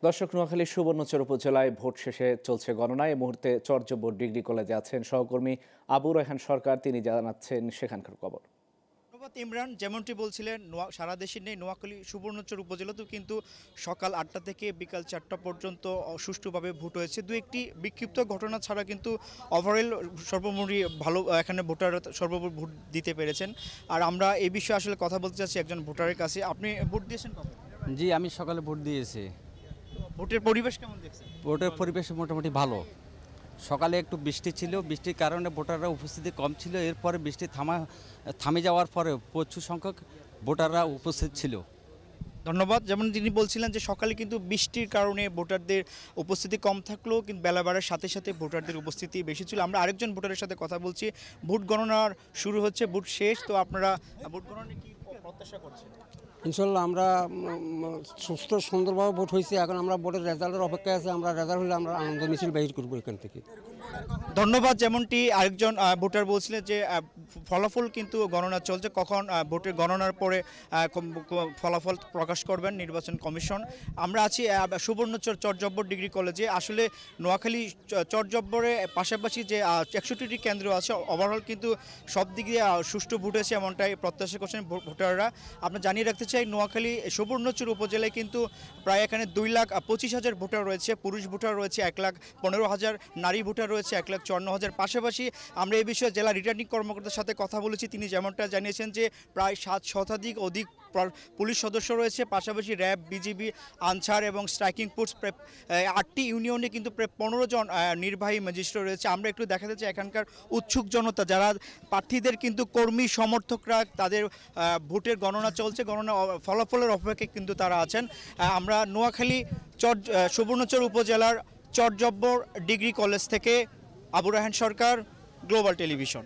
দর্শক, নোয়াখালীর সুবর্ণচর উপজেলায় ভোট শেষে চলছে গণনা। এই মুহূর্তে চরজব্ব ডিগ্রি কলেজে আছেন সহকর্মী আবু রায়হান সরকার, তিনি জানাচ্ছেন সেখানকার খবর। ধন্যবাদ ইমরান। যেমনটি বলছিলেন, সারা দেশে নেই, নোয়াখালী সুবর্ণচর উপজেলাতেও কিন্তু সকাল ৮টা থেকে বিকাল ৪টা পর্যন্ত সুষ্ঠুভাবে ভোট হয়েছে। দু একটি বিক্ষিপ্ত ঘটনা ছাড়া কিন্তু ওভারঅল সর্বোপরি ভালো এখানে ভোটাররা সর্বোপরি ভোট দিতে পেরেছেন। আর আমরা এই বিষয়ে আসলে কথা বলতে চাচ্ছি একজন ভোটারের কাছে। আপনি ভোট দিয়েছেন কবে? জি, আমি সকালে ভোট দিয়েছি। ভোটের পরিবেশ কেমন দেখছেন? ভোটের পরিবেশ মোটামুটি ভালো। সকালে একটু বৃষ্টি ছিল, বৃষ্টির কারণে ভোটাররা উপস্থিতি কম ছিল। এরপরে বৃষ্টি থামে যাওয়ার পরে প্রচুর সংখ্যক ভোটাররা উপস্থিত ছিল। ধন্যবাদ। যেমন তিনি বলছিলেন যে সকালে কিন্তু বৃষ্টির কারণে ভোটারদের উপস্থিতি কম থাকলেও কিন্তু বেলা বাড়ার সাথে সাথে ভোটারদের উপস্থিতি বেশি ছিল। আমরা আরেকজন ভোটারের সাথে কথা বলছি। ভোট গণনার শুরু হচ্ছে, ভোট শেষ, তো আপনারা ভোট গণনা কি প্রত্যাশা করছেন? ইনশাল্লাহ আমরা সুস্থ সুন্দরভাবে ভোট হয়েছে। এখন আমরা ভোটের রেজাল্টের অপেক্ষায় আছে। আমরা রেজাল্ট হলে আমরা আনন্দ মিছিল বাহির করবো এখান থেকে। ধন্যবাদ। যেমনটি আরেকজন ভোটার বলছিলেন যে ফলাফল কিন্তু গণনা চলছে, কখন ভোটের গণনার পরে ফলাফল প্রকাশ করবেন নির্বাচন কমিশন। আমরা আছি সুবর্ণচর চরজব্বর ডিগ্রি কলেজে। আসলে নোয়াখালী চরজব্বরে পাশাপাশি যে 61টি কেন্দ্র আছে, ওভারঅল কিন্তু সব দিক দিয়ে সুষ্ঠু ভোট হয়েছে এমনটাই প্রত্যাশা করছেন ভোটাররা। আমরা জানিয়ে রাখতে চাই, নোয়াখালী সুবর্ণচর উপজেলায় কিন্তু প্রায় এখানে 2,25,000 ভোটার রয়েছে। পুরুষ ভোটার রয়েছে 1,15,000, নারী ভোটার রয়েছে 1,54,000। পাশাপাশি আমরা এই বিষয়ে জেলা রিটার্নিং কর্মকর্তার সাথে কথা বলেছি। তিনি যেমনটা জানিয়েছেন যে প্রায় 7 শতাধিক অধিক পুলিশ সদস্য রয়েছে। পাশাপাশি র্যাব, বিজিবি, আনসার এবং স্ট্রাইকিং ফোর্স 8টি ইউনিয়নে কিন্তু প্রায় 15 জন নির্বাহী ম্যাজিস্ট্রেট রয়েছে। আমরা একটু দেখাতে চাই এখানকার উৎসুক জনতা, যারা প্রার্থীদের কিন্তু কর্মী সমর্থকরা, তাদের ভোটের গণনা চলছে, গণনা ফলাফলের অপেক্ষায় কিন্তু তারা আছেন। আমরা নোয়াখালী সুবর্ণচর উপজেলার চরজব্বর ডিগ্রি কলেজ থেকে আবু রায়হান সরকার, গ্লোবাল টেলিভিশন।